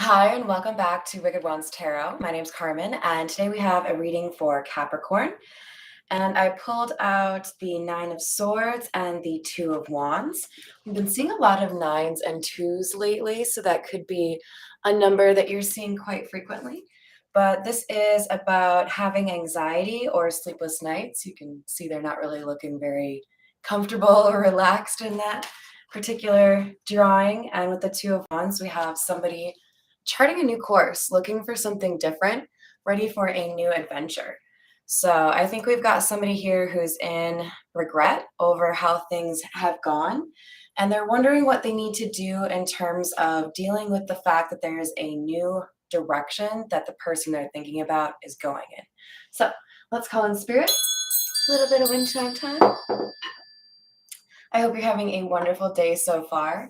Hi, and welcome back to Wicked Ones Tarot. My name's Carmen, and today we have a reading for Capricorn. And I pulled out the Nine of Swords and the Two of Wands. We've been seeing a lot of nines and twos lately, so that could be a number that you're seeing quite frequently. But this is about having anxiety or sleepless nights. You can see they're not really looking very comfortable or relaxed in that particular drawing. And with the Two of Wands, we have somebody charting a new course, looking for something different, ready for a new adventure. So I think we've got somebody here who's in regret over how things have gone, and they're wondering what they need to do in terms of dealing with the fact that there is a new direction that the person they're thinking about is going in. So let's call in spirit. A little bit of wind chime time. I hope you're having a wonderful day so far.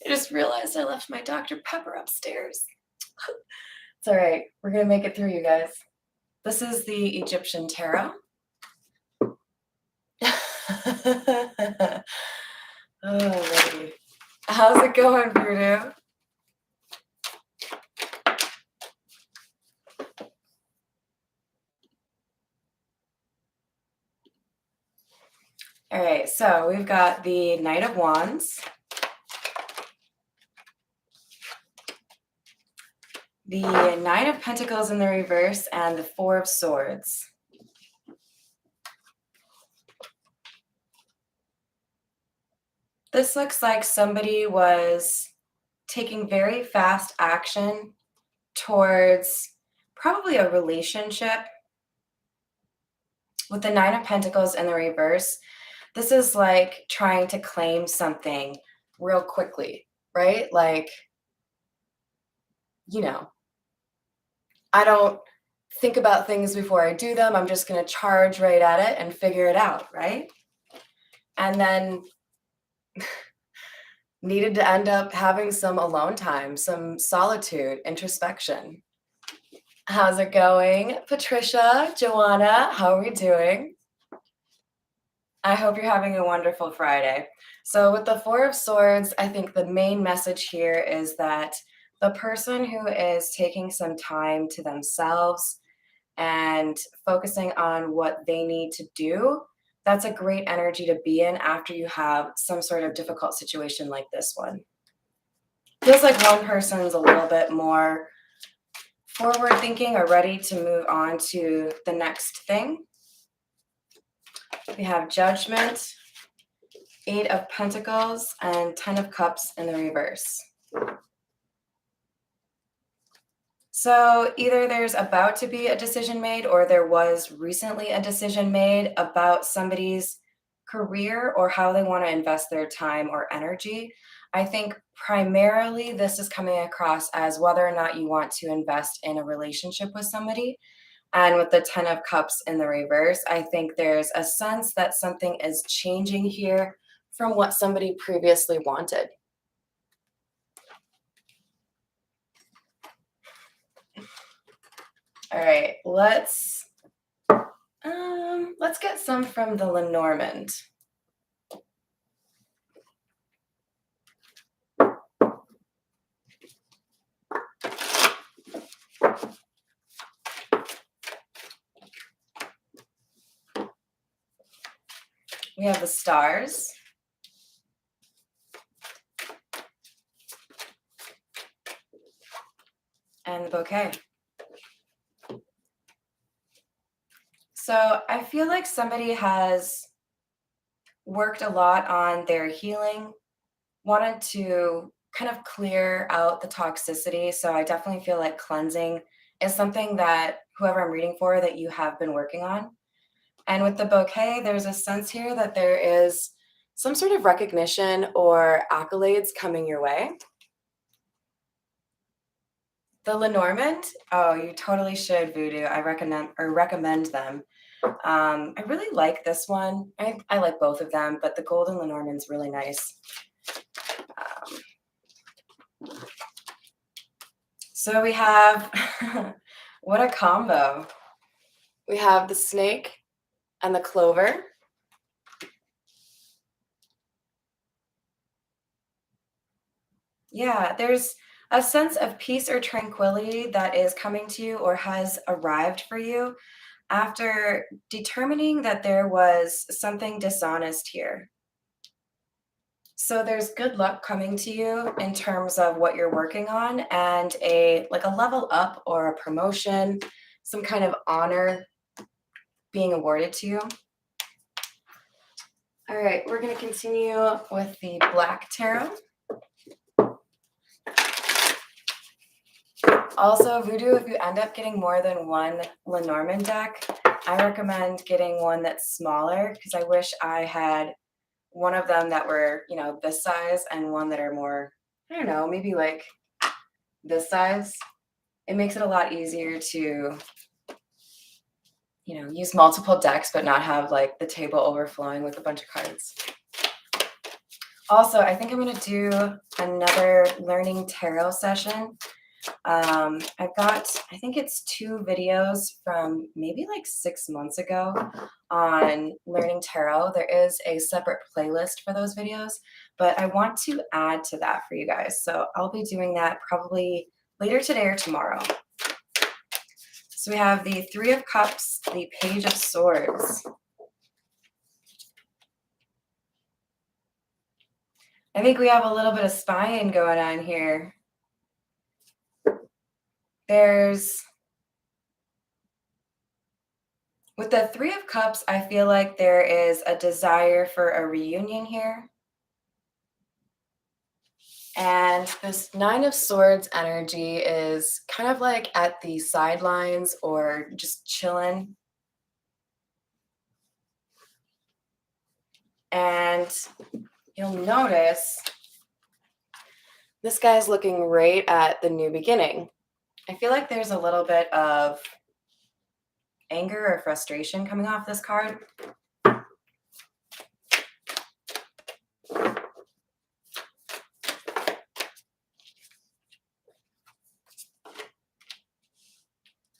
I just realized I left my Dr. Pepper upstairs. It's all right. We're going to make it through, you guys. This is the Egyptian tarot. Oh, lady. How's it going, Voodoo? All right, so we've got the Knight of Wands, the Nine of Pentacles in the reverse, and the Four of Swords. This looks like somebody was taking very fast action towards probably a relationship. With the Nine of Pentacles in the reverse, this is like trying to claim something real quickly, right? Like, I don't think about things before I do them. I'm just going to charge right at it and figure it out, right? And then needed to end up having some alone time, some solitude, introspection. How's it going? Patricia, Joanna, how are we doing? I hope you're having a wonderful Friday. So with the Four of Swords, I think the main message here is that the person who is taking some time to themselves and focusing on what they need to do, that's a great energy to be in after you have some sort of difficult situation like this one. Feels like one person's a little bit more forward thinking or ready to move on to the next thing. We have Judgment, Eight of Pentacles, and Ten of Cups in the reverse. So either there's about to be a decision made or there was recently a decision made about somebody's career or how they want to invest their time or energy. I think primarily this is coming across as whether or not you want to invest in a relationship with somebody. And with the Ten of Cups in the reverse, I think there's a sense that something is changing here from what somebody previously wanted. All right, let's get some from the Lenormand. We have the Stars. And the Bouquet. So I feel like somebody has worked a lot on their healing, wanted to kind of clear out the toxicity. So I definitely feel like cleansing is something that whoever I'm reading for that you have been working on. And with the Bouquet, there's a sense here that there is some sort of recognition or accolades coming your way. The Lenormand, oh, you totally should, Voodoo. I recommend them. I really like this one. I like both of them, but the Golden Lenormand's really nice. So we have, what a combo. We have the Snake and the Clover. Yeah, there's a sense of peace or tranquility that is coming to you or has arrived for you after determining that there was something dishonest here. So there's good luck coming to you in terms of what you're working on and a level up or a promotion, some kind of honor being awarded to you. All right, we're going to continue with the Black Tarot. Also, Voodoo, if you end up getting more than one Lenormand deck, I recommend getting one that's smaller because I wish I had one of them that were, this size and one that are more, I don't know, maybe like this size. It makes it a lot easier to, use multiple decks but not have like the table overflowing with a bunch of cards. Also, I think I'm going to do another learning tarot session. I've got, I think it's 2 videos from maybe like 6 months ago on learning tarot. There is a separate playlist for those videos, but I want to add to that for you guys. So I'll be doing that probably later today or tomorrow. So we have the 3 of Cups, the Page of Swords. I think we have a little bit of spying going on here. With the 3 of Cups, I feel like there is a desire for a reunion here. And this 9 of Swords energy is kind of like at the sidelines or just chilling. And you'll notice this guy's looking right at the new beginning. I feel like there's a little bit of anger or frustration coming off this card.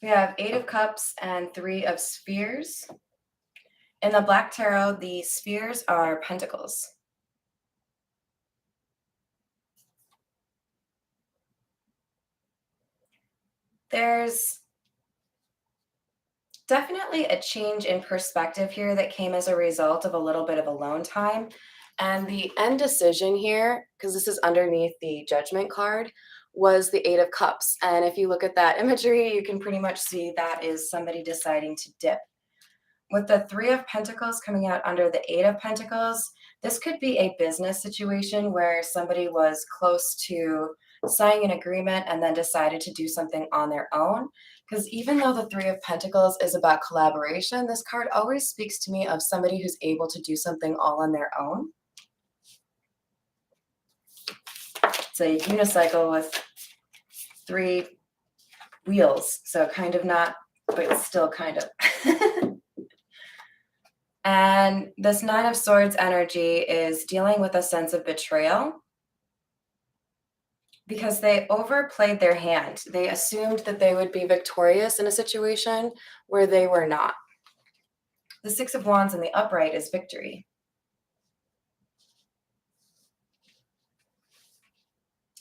We have 8 of Cups and 3 of Spheres. In the Black Tarot, the spheres are pentacles. There's definitely a change in perspective here that came as a result of a little bit of alone time. And the end decision here, because this is underneath the Judgment card, was the 8 of Cups. And if you look at that imagery, you can pretty much see that is somebody deciding to dip. With the 3 of Pentacles coming out under the 8 of Pentacles, this could be a business situation where somebody was close to signing an agreement and then decided to do something on their own. Because even though the 3 of Pentacles is about collaboration, this card always speaks to me of somebody who's able to do something all on their own. It's a unicycle with 3 wheels, so kind of not, but still kind of. And this 9 of Swords energy is dealing with a sense of betrayal because they overplayed their hand. They assumed that they would be victorious in a situation where they were not. The 6 of Wands in the upright is victory.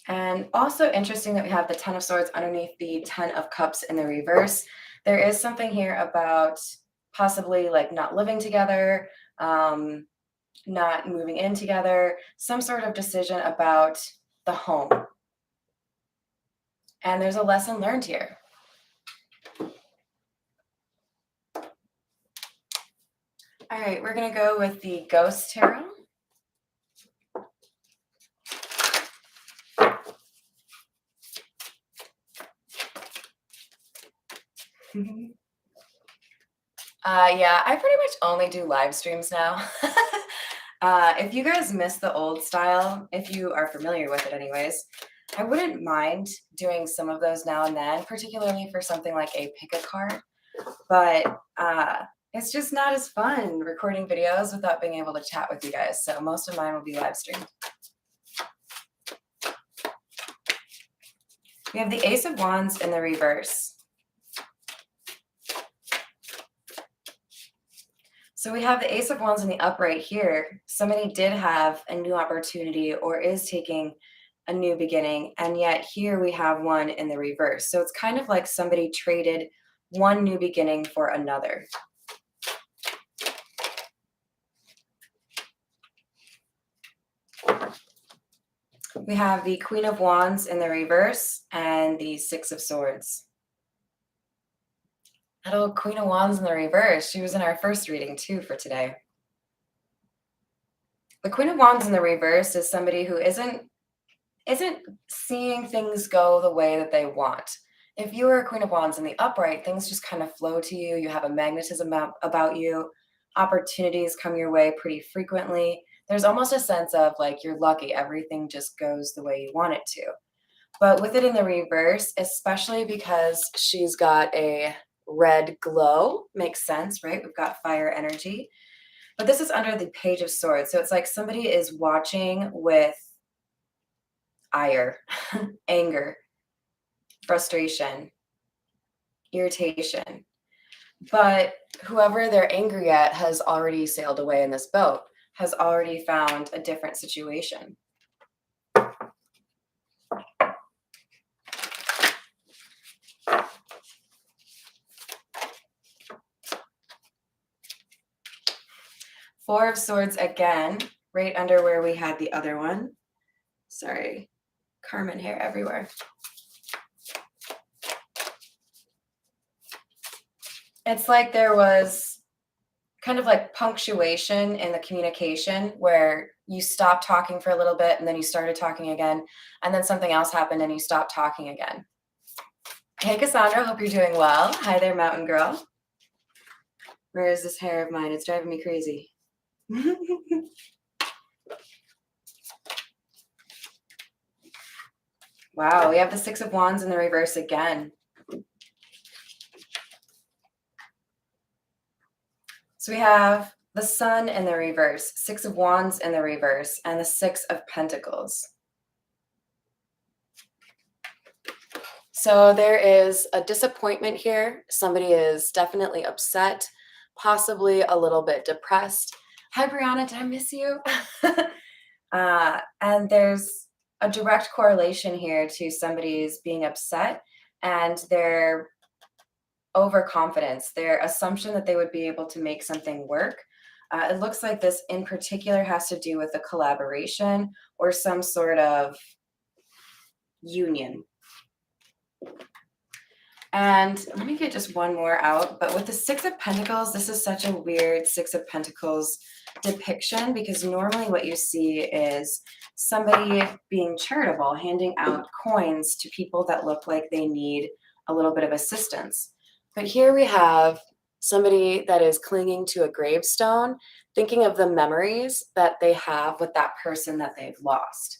And also interesting that we have the 10 of Swords underneath the 10 of Cups in the reverse. There is something here about possibly like not living together, not moving in together, some sort of decision about the home. And there's a lesson learned here. All right, we're going to go with the Ghost Tarot. Yeah, I pretty much only do live streams now. If you guys miss the old style, if you are familiar with it anyways, I wouldn't mind doing some of those now and then, particularly for something like a pick a card. But it's just not as fun recording videos without being able to chat with you guys. So most of mine will be live streamed. We have the Ace of Wands in the reverse. So we have the Ace of Wands in the upright here. Somebody did have a new opportunity or is taking a new beginning, and yet here we have one in the reverse. So it's kind of like somebody traded one new beginning for another. We have the Queen of Wands in the reverse and the Six of Swords. That old Queen of Wands in the reverse. She was in our first reading too for today. The Queen of Wands in the reverse is somebody who isn't seeing things go the way that they want. If you are a Queen of Wands in the upright, things just kind of flow to you. You have a magnetism about you. Opportunities come your way pretty frequently. There's almost a sense of like you're lucky. Everything just goes the way you want it to. But with it in the reverse, especially because she's got a red glow, makes sense, right? We've got fire energy. But this is under the Page of Swords. So it's like somebody is watching with ire, anger, frustration, irritation. But whoever they're angry at has already sailed away in this boat, has already found a different situation. Four of Swords again, right under where we had the other one. Sorry, Carmen hair everywhere. It's like there was kind of like punctuation in the communication where you stopped talking for a little bit and then you started talking again, and then something else happened and you stopped talking again. Hey, Cassandra, hope you're doing well. Hi there, Mountain Girl. Where is this hair of mine? It's driving me crazy. Wow, we have the Six of Wands in the reverse again. So we have the Sun in the reverse, Six of Wands in the reverse, and the Six of Pentacles. So there is a disappointment here. Somebody is definitely upset, possibly a little bit depressed. Hi, Brianna, did I miss you? And there's a direct correlation here to somebody's being upset and their overconfidence, their assumption that they would be able to make something work. It looks like this in particular has to do with a collaboration or some sort of union. And let me get just one more out. But with the Six of Pentacles, this is such a weird Six of Pentacles depiction because normally what you see is somebody being charitable, handing out coins to people that look like they need a little bit of assistance. But here we have somebody that is clinging to a gravestone, thinking of the memories that they have with that person that they've lost.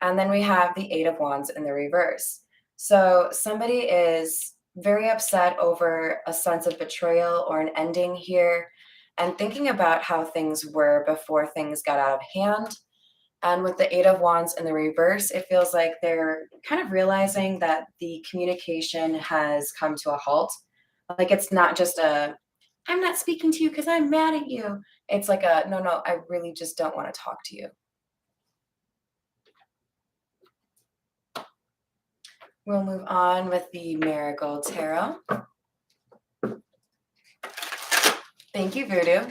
And then we have the Eight of Wands in the reverse. So somebody is very upset over a sense of betrayal or an ending here and thinking about how things were before things got out of hand. And with the Eight of Wands in the reverse, it feels like they're kind of realizing that the communication has come to a halt. Like it's not just a, I'm not speaking to you because I'm mad at you. It's like a, no, I really just don't want to talk to you. We'll move on with the Marigold Tarot. Thank you, Voodoo.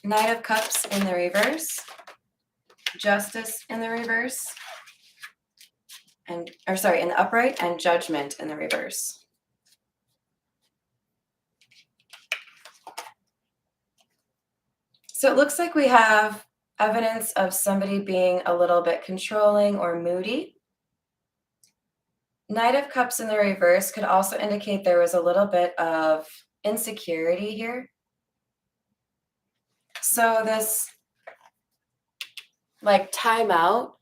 Knight of Cups in the reverse. Justice in the reverse. In the upright, and Judgment in the reverse. So it looks like we have evidence of somebody being a little bit controlling or moody. Knight of Cups in the reverse could also indicate there was a little bit of insecurity here. So this like timeout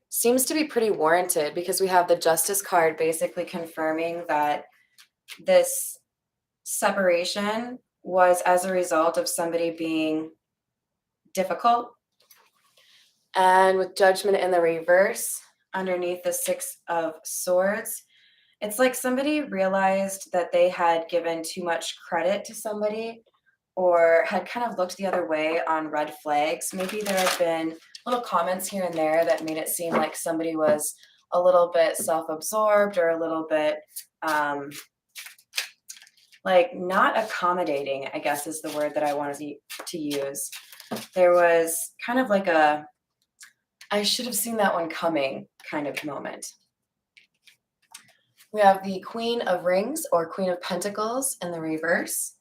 seems to be pretty warranted because we have the Justice card basically confirming that this separation was as a result of somebody being difficult. And with Judgment in the reverse, underneath the Six of Swords, it's like somebody realized that they had given too much credit to somebody or had kind of looked the other way on red flags. Maybe there have been little comments here and there that made it seem like somebody was a little bit self-absorbed or a little bit like not accommodating, I guess is the word that I wanted to use. There was kind of like a, I should have seen that one coming kind of moment. We have the Queen of Rings or Queen of Pentacles in the reverse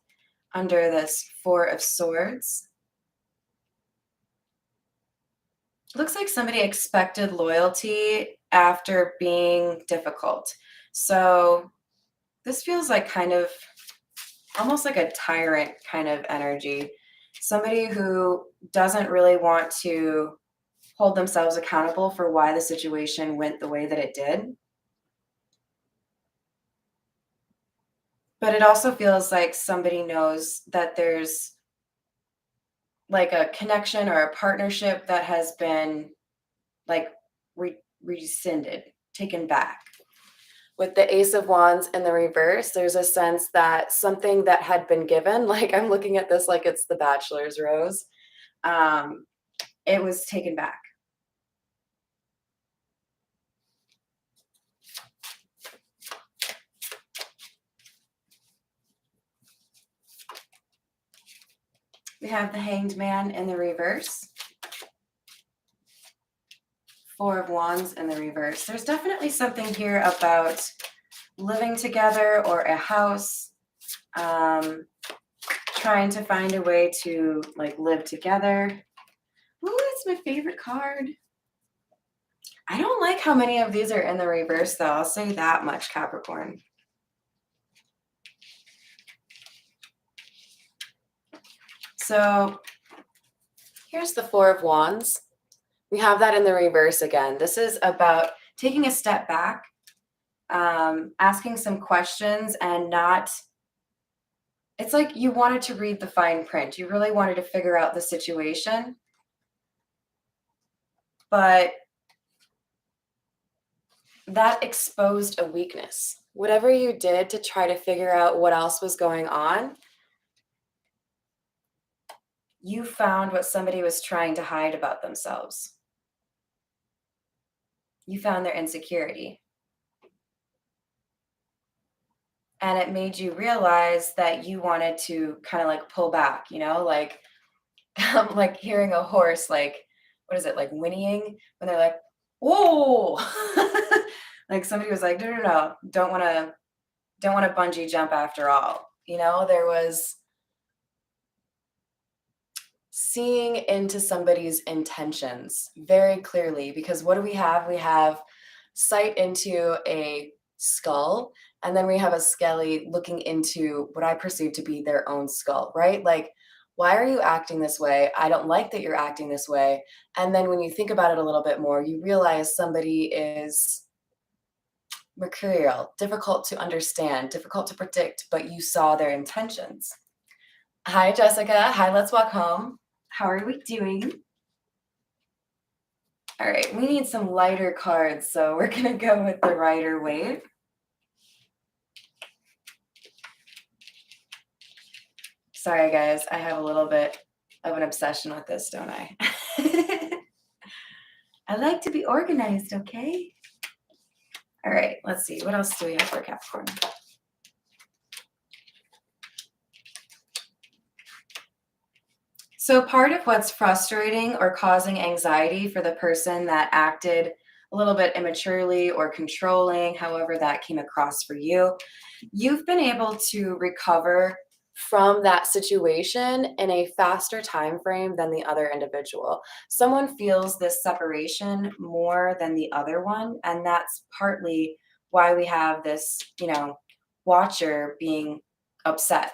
under this Four of Swords. Looks like somebody expected loyalty after being difficult. So this feels like kind of almost like a tyrant kind of energy. Somebody who doesn't really want to hold themselves accountable for why the situation went the way that it did. But it also feels like somebody knows that there's like a connection or a partnership that has been like rescinded, taken back. With the Ace of Wands in the reverse, there's a sense that something that had been given, like I'm looking at this like it's the Bachelor's Rose, it was taken back. We have the Hanged Man in the reverse. Four of Wands in the reverse. There's definitely something here about living together or a house, trying to find a way to like live together. Ooh, it's my favorite card. I don't like how many of these are in the reverse though. I'll say that much, Capricorn. So here's the Four of Wands. We have that in the reverse again. This is about taking a step back, asking some questions and not, it's like you wanted to read the fine print. You really wanted to figure out the situation. But that exposed a weakness. Whatever you did to try to figure out what else was going on, you found what somebody was trying to hide about themselves. You found their insecurity. And it made you realize that you wanted to kind of like pull back, you know, like like hearing a horse, like, what is it, like whinnying when they're like, whoa, like somebody was like, no, don't want to bungee jump after all. You know, there was seeing into somebody's intentions very clearly, because what do we have? We have sight into a skull, and then we have a skelly looking into what I perceive to be their own skull, right? Like, why are you acting this way? I don't like that you're acting this way. And then when you think about it a little bit more, you realize somebody is mercurial, difficult to understand, difficult to predict, but you saw their intentions. Hi, Jessica. Hi, let's walk home. How are we doing? All right, we need some lighter cards, so we're going to go with the Rider Wave. Sorry, guys, I have a little bit of an obsession with this, don't I? I like to be organized, okay? All right, let's see. What else do we have for Capricorn? So part of what's frustrating or causing anxiety for the person that acted a little bit immaturely or controlling, however that came across for you, you've been able to recover from that situation in a faster time frame than the other individual. Someone feels this separation more than the other one, and that's partly why we have this, you know, watcher being upset.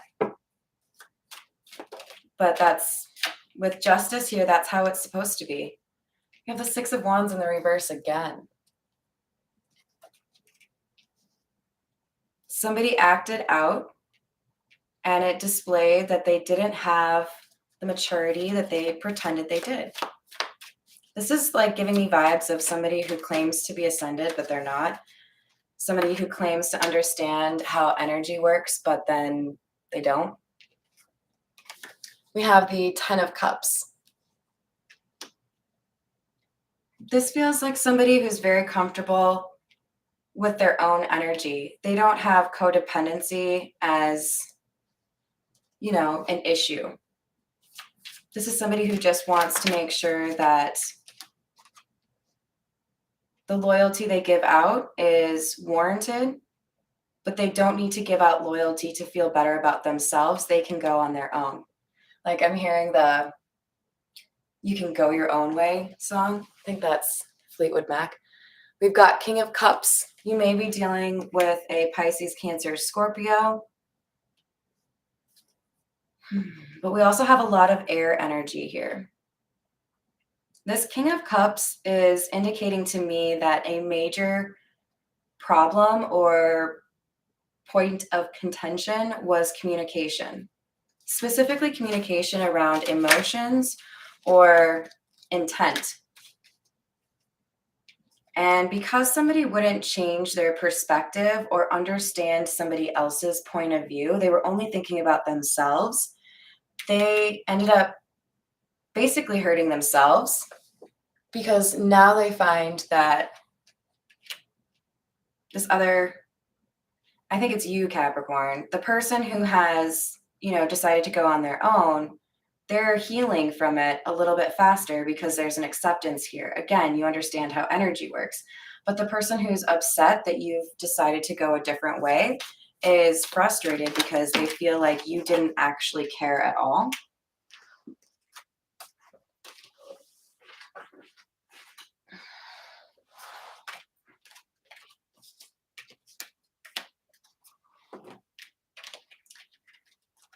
But that's, with justice here, that's how it's supposed to be. You have the Six of Wands in the reverse again. Somebody acted out, and it displayed that they didn't have the maturity that they pretended they did. This is like giving me vibes of somebody who claims to be ascended, but they're not. Somebody who claims to understand how energy works, but then they don't. We have the Ten of Cups. This feels like somebody who's very comfortable with their own energy. They don't have codependency as, an issue. This is somebody who just wants to make sure that the loyalty they give out is warranted, but they don't need to give out loyalty to feel better about themselves. They can go on their own. Like I'm hearing the You Can Go Your Own Way song. I think that's Fleetwood Mac. We've got King of Cups. You may be dealing with a Pisces, Cancer, Scorpio. But we also have a lot of air energy here. This King of Cups is indicating to me that a major problem or point of contention was communication, specifically communication around emotions or intent. And because somebody wouldn't change their perspective or understand somebody else's point of view, they were only thinking about themselves. They ended up basically hurting themselves because now they find that this other, I think it's you, Capricorn, the person who has, decided to go on their own, they're healing from it a little bit faster because there's an acceptance here. Again, you understand how energy works. But the person who's upset that you've decided to go a different way is frustrated because they feel like you didn't actually care at all.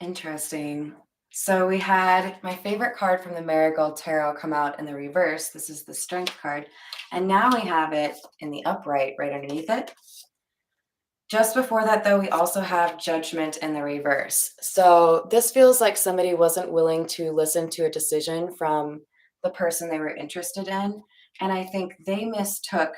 Interesting. So we had my favorite card from the Marigold Tarot come out in the reverse. This is the Strength card. And now we have it in the upright right underneath it. Just before that, though, we also have Judgment in the reverse. So this feels like somebody wasn't willing to listen to a decision from the person they were interested in. And I think they mistook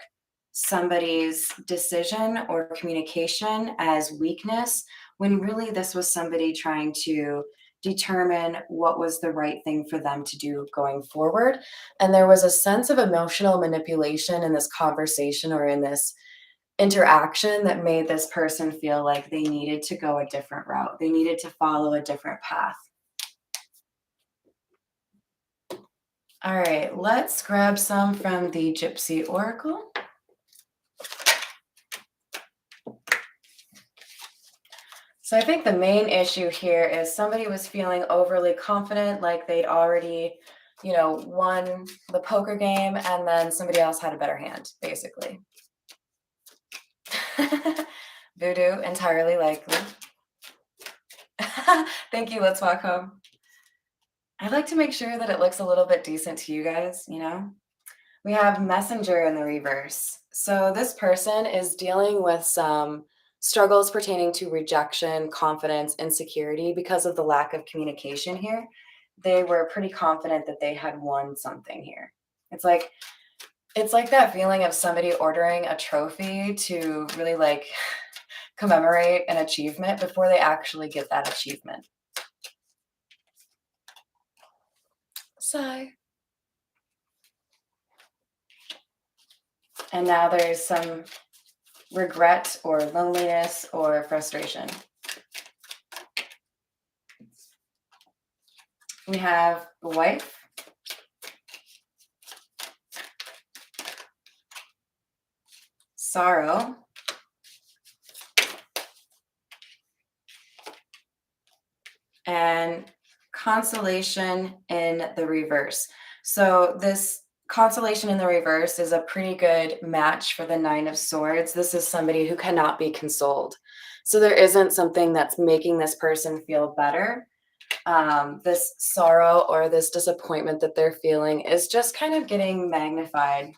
somebody's decision or communication as weakness when really this was somebody trying to determine what was the right thing for them to do going forward. And there was a sense of emotional manipulation in this conversation or in this interaction that made this person feel like they needed to go a different route. They needed to follow a different path. All right, let's grab some from the Gypsy Oracle. So I think the main issue here is somebody was feeling overly confident, like they'd already, won the poker game, and then somebody else had a better hand, basically. Voodoo, entirely likely. Thank you, let's walk home. I like to make sure that it looks a little bit decent to you guys, We have Messenger in the reverse. So this person is dealing with some struggles pertaining to rejection, confidence, insecurity because of the lack of communication here. They were pretty confident that they had won something here. It's like that feeling of somebody ordering a trophy to really commemorate an achievement before they actually get that achievement. Sigh. And now there's some regret or loneliness or frustration. We have the wife. Sorrow. And consolation in the reverse. So this consolation in the reverse is a pretty good match for the Nine of Swords. This is somebody who cannot be consoled. So there isn't something that's making this person feel better. This sorrow or this disappointment that they're feeling is just kind of getting magnified.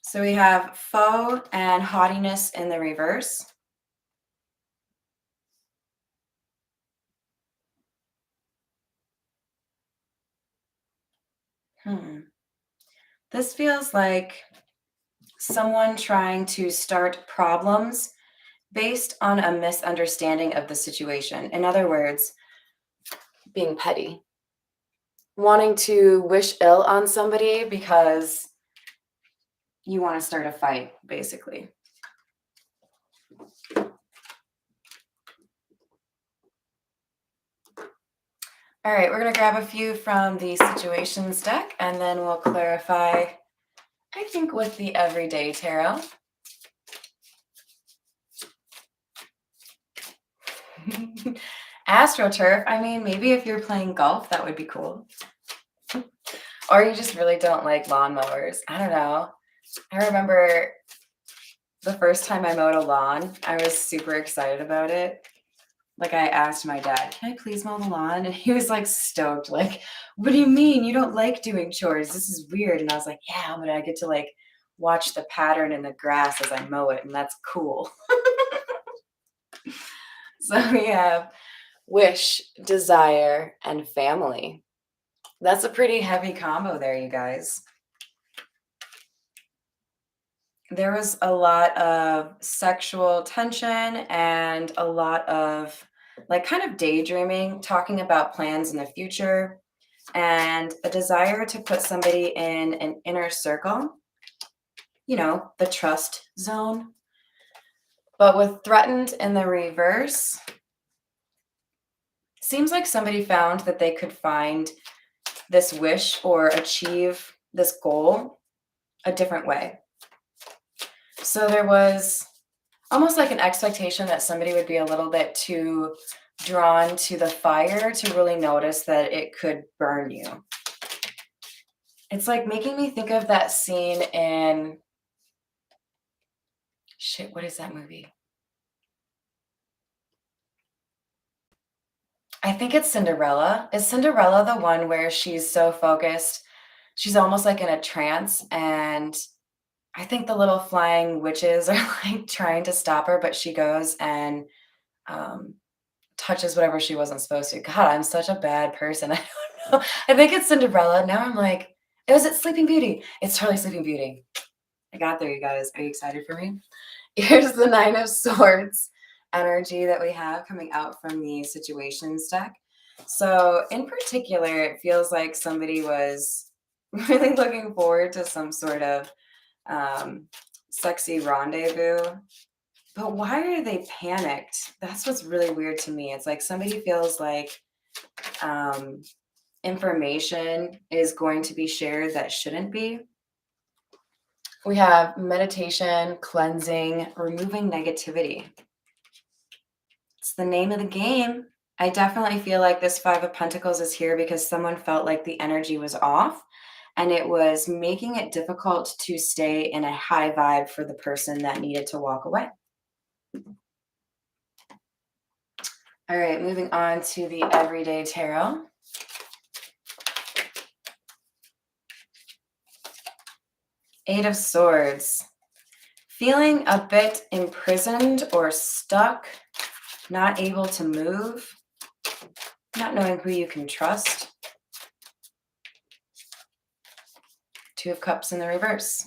So we have foe and haughtiness in the reverse. This feels like someone trying to start problems based on a misunderstanding of the situation. In other words, being petty, wanting to wish ill on somebody because you want to start a fight, basically. All right, we're going to grab a few from the situations deck and then we'll clarify, I think, with the everyday tarot. AstroTurf, I mean, maybe if you're playing golf, that would be cool. Or you just really don't like lawnmowers. I don't know. I remember the first time I mowed a lawn, I was super excited about it. Like I asked my dad, "Can I please mow the lawn?" And he was like stoked. Like, "What do you mean? You don't like doing chores? This is weird." And I was like, "Yeah, but I get to like watch the pattern in the grass as I mow it, and that's cool." So we have wish, desire, and family. That's a pretty heavy combo there, you guys. There was a lot of sexual tension and a lot of like kind of daydreaming, talking about plans in the future, and a desire to put somebody in an inner circle, the trust zone. But with threatened in the reverse, seems like somebody found that they could find this wish or achieve this goal a different way. So there was almost like an expectation that somebody would be a little bit too drawn to the fire to really notice that it could burn you. It's like making me think of that scene in shit, what is that movie? I think it's Cinderella. Is Cinderella the one where she's so focused? She's almost like in a trance, and I think the little flying witches are like trying to stop her, but she goes and um, touches whatever she wasn't supposed to. God, I'm such a bad person. I don't know. I think it's Cinderella. Now I'm like, was it Sleeping Beauty? It's totally Sleeping Beauty. I got there, you guys. Are you excited for me? Here's the Nine of Swords energy that we have coming out from the situations deck. So in particular, it feels like somebody was really looking forward to some sort of sexy rendezvous. But why are they panicked? That's what's really weird to me. It's like somebody feels like information is going to be shared that shouldn't be. We have meditation, cleansing, removing negativity. It's the name of the game. I definitely feel like this Five of Pentacles is here because someone felt like the energy was off and it was making it difficult to stay in a high vibe for the person that needed to walk away. All right, moving on to the everyday tarot. Eight of Swords. Feeling a bit imprisoned or stuck, not able to move, not knowing who you can trust. Two of Cups in the reverse.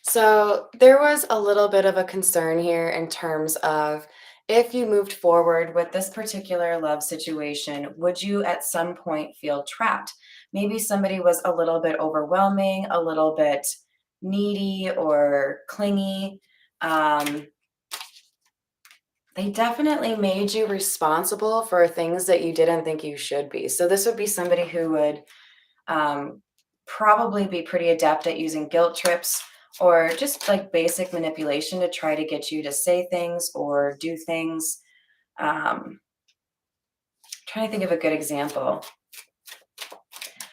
So there was a little bit of a concern here in terms of if you moved forward with this particular love situation, would you at some point feel trapped? Maybe somebody was a little bit overwhelming, a little bit needy or clingy. They definitely made you responsible for things that you didn't think you should be. So this would be somebody who would probably be pretty adept at using guilt trips or just like basic manipulation to try to get you to say things or do things. Trying to think of a good example.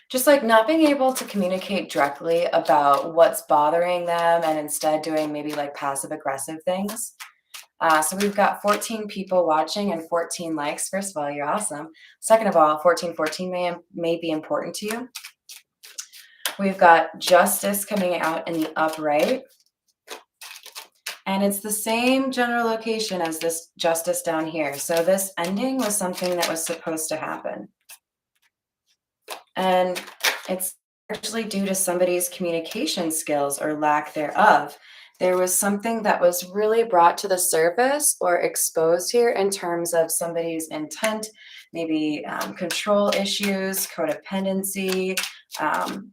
Just like not being able to communicate directly about what's bothering them and instead doing maybe like passive aggressive things. So we've got 14 people watching and 14 likes. First of all, you're awesome. Second of all, 1414 may be important to you. We've got Justice coming out in the upright. And it's the same general location as this Justice down here. So this ending was something that was supposed to happen. And it's largely due to somebody's communication skills or lack thereof. There was something that was really brought to the surface or exposed here in terms of somebody's intent, maybe control issues, codependency,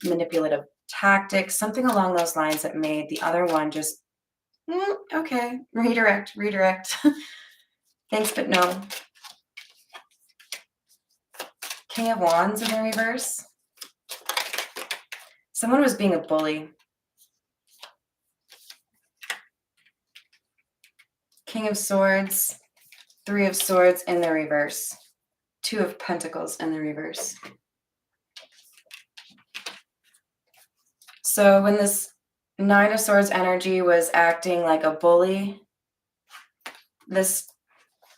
manipulative tactics, something along those lines that made the other one just, okay, redirect, redirect. Thanks, but no. King of Wands in the reverse. Someone was being a bully. King of Swords, Three of Swords in the reverse. Two of Pentacles in the reverse. So when this Nine of Swords energy was acting like a bully, this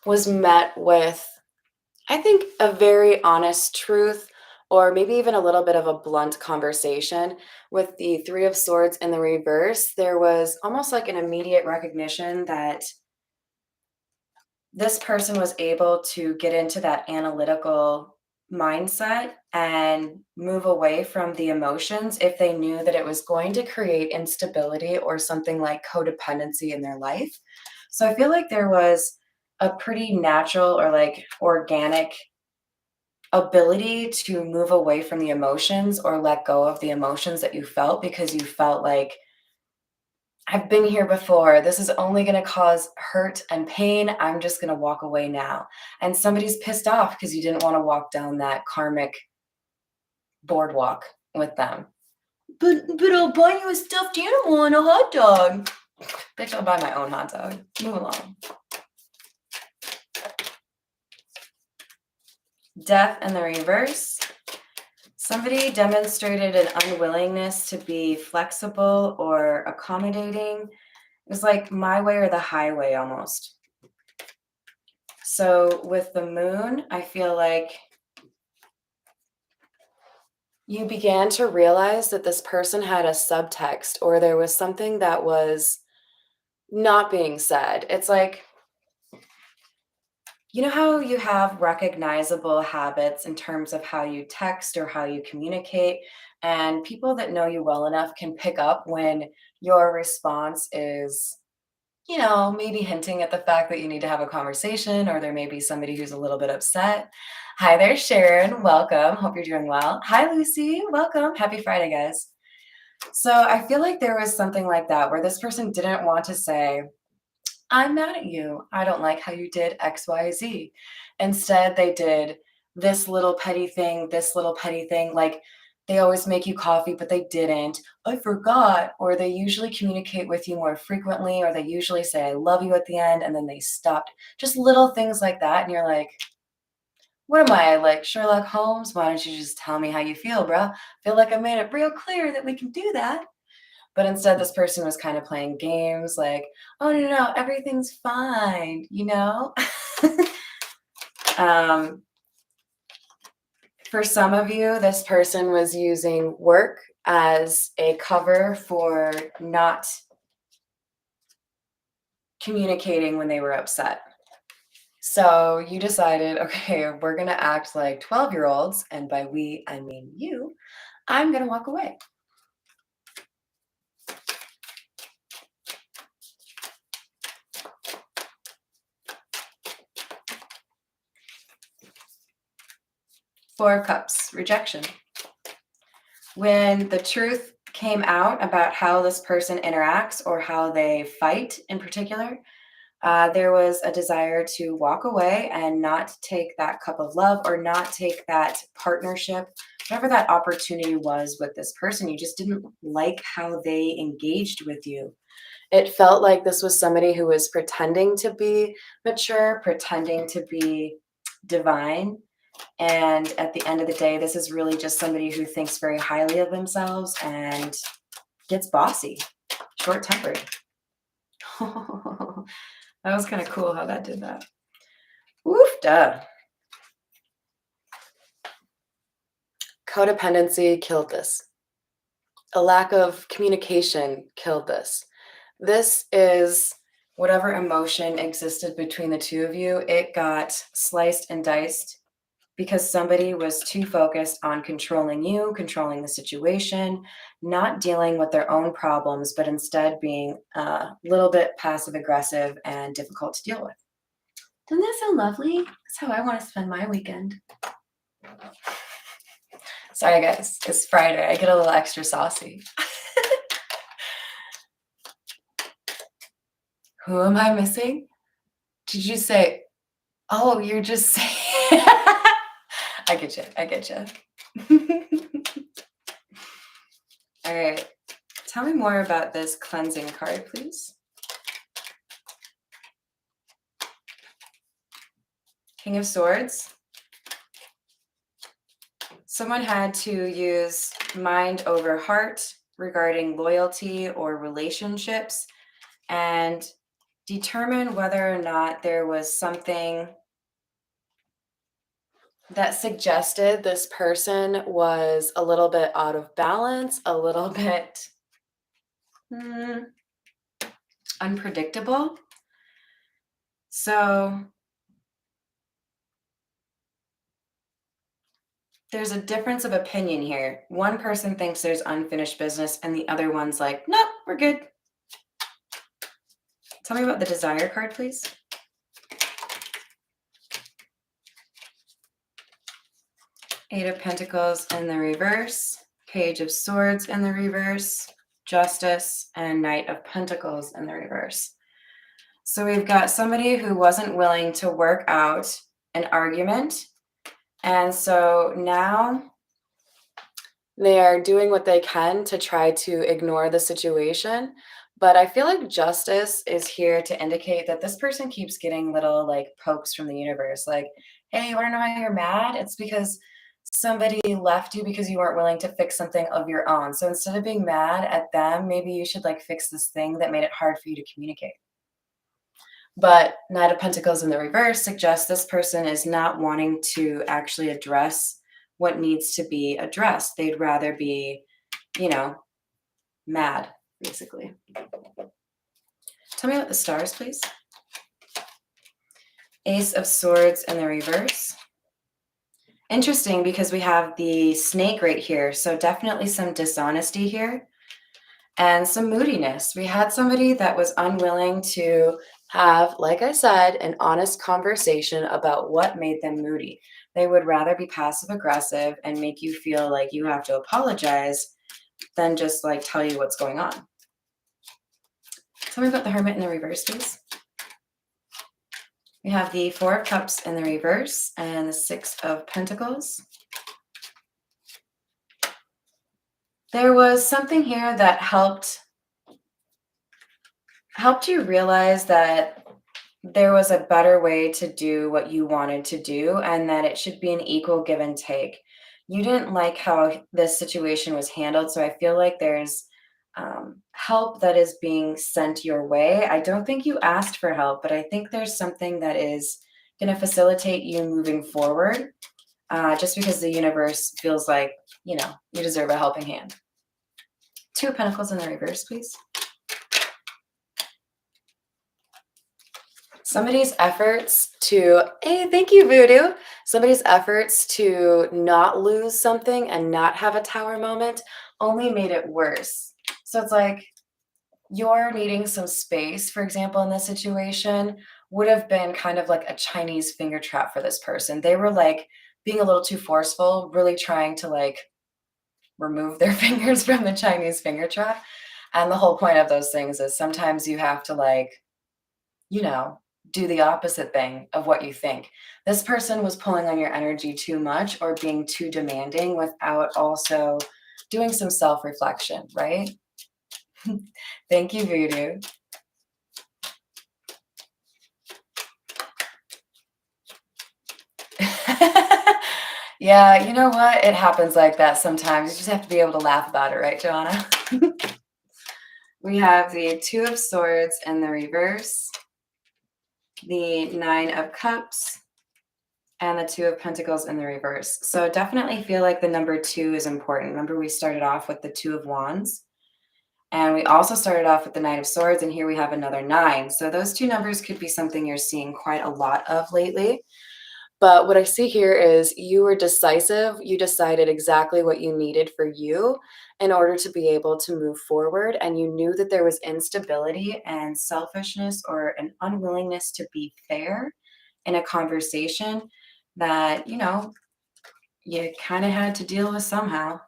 was met with, I think, a very honest truth, or maybe even a little bit of a blunt conversation. With the Three of Swords in the reverse, there was almost like an immediate recognition that this person was able to get into that analytical mindset and move away from the emotions if they knew that it was going to create instability or something like codependency in their life. So I feel like there was a pretty natural or like organic ability to move away from the emotions or let go of the emotions that you felt, because you felt like, I've been here before. This is only going to cause hurt and pain. I'm just going to walk away now. And somebody's pissed off because you didn't want to walk down that karmic boardwalk with them. But I'll buy you a stuffed animal and a hot dog. Bitch, I'll buy my own hot dog. Move along. Death in the reverse. Somebody demonstrated an unwillingness to be flexible or accommodating. It was like my way or the highway almost. So with the moon, I feel like you began to realize that this person had a subtext, or there was something that was not being said. It's like, you know how you have recognizable habits in terms of how you text or how you communicate, and people that know you well enough can pick up when your response is, maybe hinting at the fact that you need to have a conversation, or there may be somebody who's a little bit upset. Hi there, Sharon. Welcome. Hope you're doing well. Hi, Lucy. Welcome. Happy Friday, guys. So I feel like there was something like that where this person didn't want to say, I'm mad at you. I don't like how you did X, Y, Z. Instead, they did this little petty thing, this little petty thing. Like, they always make you coffee, but they didn't. I forgot. Or they usually communicate with you more frequently, or they usually say, I love you at the end, and then they stopped. Just little things like that. And you're like, what am I, like Sherlock Holmes? Why don't you just tell me how you feel, bro? I feel like I made it real clear that we can do that. But instead, this person was kind of playing games like, oh, no, everything's fine, um, for some of you, this person was using work as a cover for not communicating when they were upset. So you decided, okay, we're going to act like 12-year-olds, and by we, I mean you. I'm going to walk away. Four of Cups, rejection. When the truth came out about how this person interacts or how they fight in particular, there was a desire to walk away and not take that cup of love or not take that partnership, whatever that opportunity was with this person. You just didn't like how they engaged with you. It felt like this was somebody who was pretending to be mature, pretending to be divine. And at the end of the day, this is really just somebody who thinks very highly of themselves and gets bossy, short-tempered. That was kind of cool how that did that. Oof, duh. Codependency killed this. A lack of communication killed this. This is whatever emotion existed between the two of you. It got sliced and diced because somebody was too focused on controlling you, controlling the situation, not dealing with their own problems, but instead being a little bit passive aggressive and difficult to deal with. Doesn't that sound lovely? That's how I want to spend my weekend. Sorry, guys. It's Friday. I get a little extra saucy. Who am I missing? Did you say, oh, you're just saying. I get you. I get you. All right. Tell me more about this cleansing card, please. King of Swords. Someone had to use mind over heart regarding loyalty or relationships and determine whether or not there was something that suggested this person was a little bit out of balance, a little bit unpredictable. So there's a difference of opinion here. One person thinks there's unfinished business and the other one's like, nope, we're good. Tell me about the desire card, please. Eight of Pentacles in the reverse, Page of Swords in the reverse, Justice, and Knight of Pentacles in the reverse. So we've got somebody who wasn't willing to work out an argument. And so now they are doing what they can to try to ignore the situation. But I feel like Justice is here to indicate that this person keeps getting little like pokes from the universe. Like, hey, you want to know how you're mad? It's because somebody left you because you weren't willing to fix something of your own. So instead of being mad at them, maybe you should like fix this thing that made it hard for you to communicate. But Knight of Pentacles in the reverse suggests this person is not wanting to actually address what needs to be addressed. They'd rather be, mad, basically. Tell me about the stars, please. Ace of Swords in the reverse. Interesting because we have the snake right here. So definitely some dishonesty here and some moodiness. We had somebody that was unwilling to have, like I said, an honest conversation about what made them moody. They would rather be passive aggressive and make you feel like you have to apologize than just like tell you what's going on. Tell me about the Hermit in the reverse, please. We have the Four of Cups in the reverse and the Six of Pentacles. There was something here that helped you realize that there was a better way to do what you wanted to do and that it should be an equal give and take. You didn't like how this situation was handled, so I feel like there's help that is being sent your way. I don't think you asked for help, but I think there's something that is going to facilitate you moving forward just because the universe feels like, you deserve a helping hand. Two of Pentacles in the reverse, please. Somebody's efforts to, hey, thank you, Voodoo. Somebody's efforts to not lose something and not have a tower moment only made it worse. So it's like you're needing some space, for example, in this situation would have been kind of like a Chinese finger trap for this person. They were like being a little too forceful, really trying to like remove their fingers from the Chinese finger trap. And the whole point of those things is sometimes you have to like, do the opposite thing of what you think. This person was pulling on your energy too much or being too demanding without also doing some self-reflection, right? Thank you, Voodoo. Yeah, you know what? It happens like that sometimes. You just have to be able to laugh about it, right, Joanna? We have the Two of Swords in the reverse, the Nine of Cups, and the Two of Pentacles in the reverse. So definitely feel like the number 2 is important. Remember, we started off with the Two of Wands, and we also started off with the Nine of Swords, and here we have another 9. So those two numbers could be something you're seeing quite a lot of lately. But what I see here is you were decisive. You decided exactly what you needed for you in order to be able to move forward. And you knew that there was instability and selfishness or an unwillingness to be fair in a conversation that, you kind of had to deal with somehow.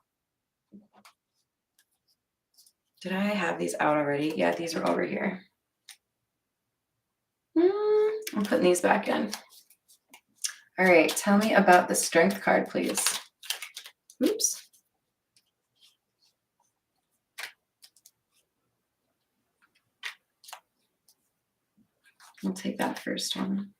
Did I have these out already? Yeah, these are over here. I'm putting these back in. All right, tell me about the strength card, please. Oops. We'll take that first one.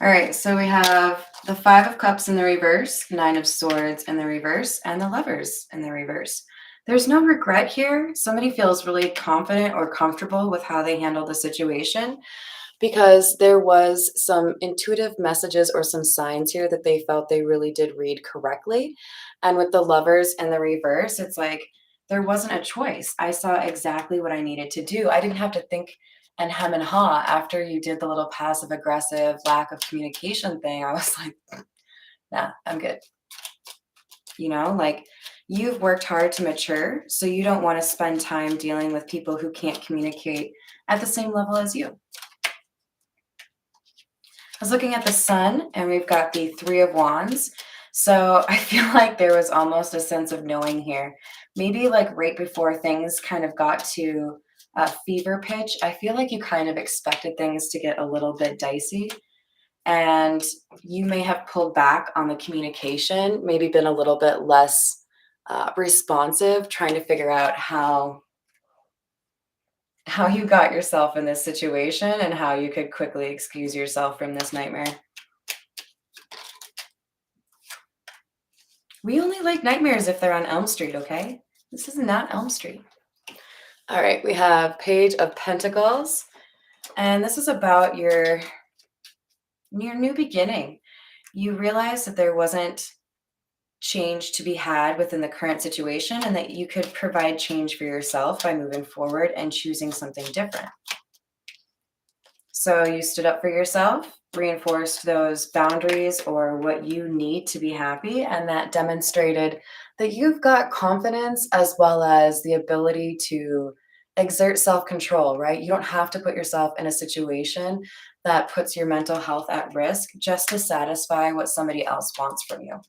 All right, so we have the Five of Cups in the reverse, Nine of Swords in the reverse, and the Lovers in the reverse. There's no regret here. Somebody feels really confident or comfortable with how they handled the situation because there was some intuitive messages or some signs here that they felt they really did read correctly. And with the Lovers in the reverse, it's like there wasn't a choice. I saw exactly what I needed to do. I didn't have to think and hem and haw after you did the little passive aggressive lack of communication thing. I was like, nah, I'm good. Like you've worked hard to mature, so you don't want to spend time dealing with people who can't communicate at the same level as you. I was looking at the Sun, and we've got the Three of Wands. So I feel like there was almost a sense of knowing here. Maybe like right before things kind of got to a fever pitch, I feel like you kind of expected things to get a little bit dicey. And you may have pulled back on the communication, maybe been a little bit less responsive, trying to figure out how you got yourself in this situation and how you could quickly excuse yourself from this nightmare. We only like nightmares if they're on Elm Street, okay? This is not Elm Street. All right, we have Page of Pentacles, and this is about your new beginning. You realize that there wasn't change to be had within the current situation and that you could provide change for yourself by moving forward and choosing something different. So you stood up for yourself, reinforced those boundaries or what you need to be happy, and that demonstrated that you've got confidence as well as the ability to exert self-control, right? You don't have to put yourself in a situation that puts your mental health at risk just to satisfy what somebody else wants from you.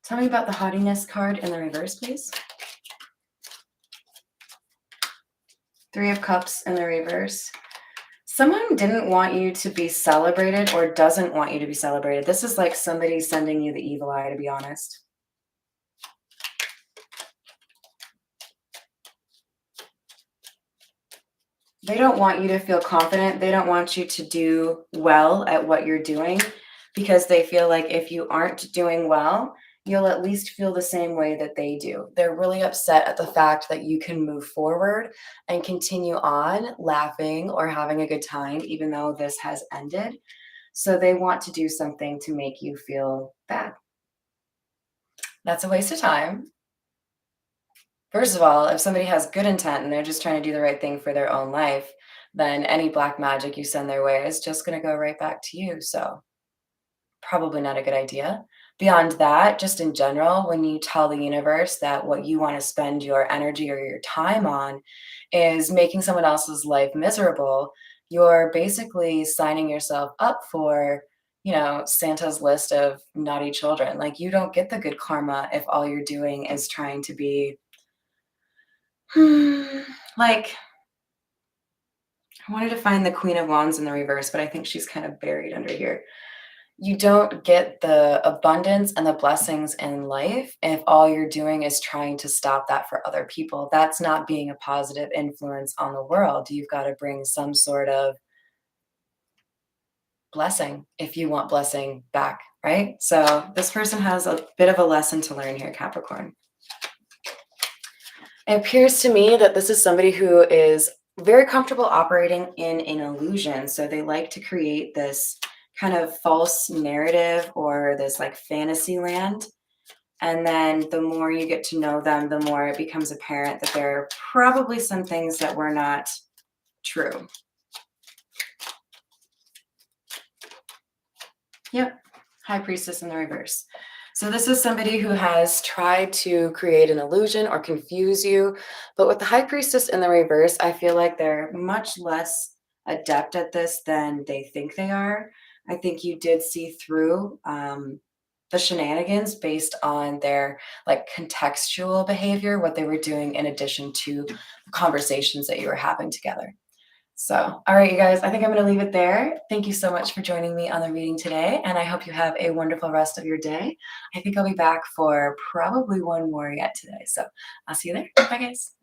Tell me about the haughtiness card in the reverse, please. Three of Cups in the reverse. Someone didn't want you to be celebrated or doesn't want you to be celebrated. This is like somebody sending you the evil eye, to be honest. They don't want you to feel confident. They don't want you to do well at what you're doing because they feel like if you aren't doing well, you'll at least feel the same way that they do. They're really upset at the fact that you can move forward and continue on laughing or having a good time, even though this has ended. So they want to do something to make you feel bad. That's a waste of time. First of all, if somebody has good intent and they're just trying to do the right thing for their own life, then any black magic you send their way is just going to go right back to you. So probably not a good idea. Beyond that, just in general, when you tell the universe that what you want to spend your energy or your time on is making someone else's life miserable, you're basically signing yourself up for, Santa's list of naughty children. Like you don't get the good karma if all you're doing is trying to be like I wanted to find the Queen of Wands in the reverse, but I think she's kind of buried under here. You don't get the abundance and the blessings in life if all you're doing is trying to stop that for other people. That's not being a positive influence on the world. You've got to bring some sort of blessing if you want blessing back, right? So this person has a bit of a lesson to learn here, Capricorn. It appears to me that this is somebody who is very comfortable operating in an illusion. So they like to create this kind of false narrative or this like fantasy land. And then the more you get to know them, the more it becomes apparent that there are probably some things that were not true. Yep, High Priestess in the reverse. So this is somebody who has tried to create an illusion or confuse you, but with the High Priestess in the reverse, I feel like they're much less adept at this than they think they are. I think you did see through the shenanigans based on their like contextual behavior, what they were doing in addition to the conversations that you were having together. So, all right, you guys, I think I'm going to leave it there. Thank you so much for joining me on the reading today, and I hope you have a wonderful rest of your day. I think I'll be back for probably one more yet today. So, I'll see you there. Bye, guys.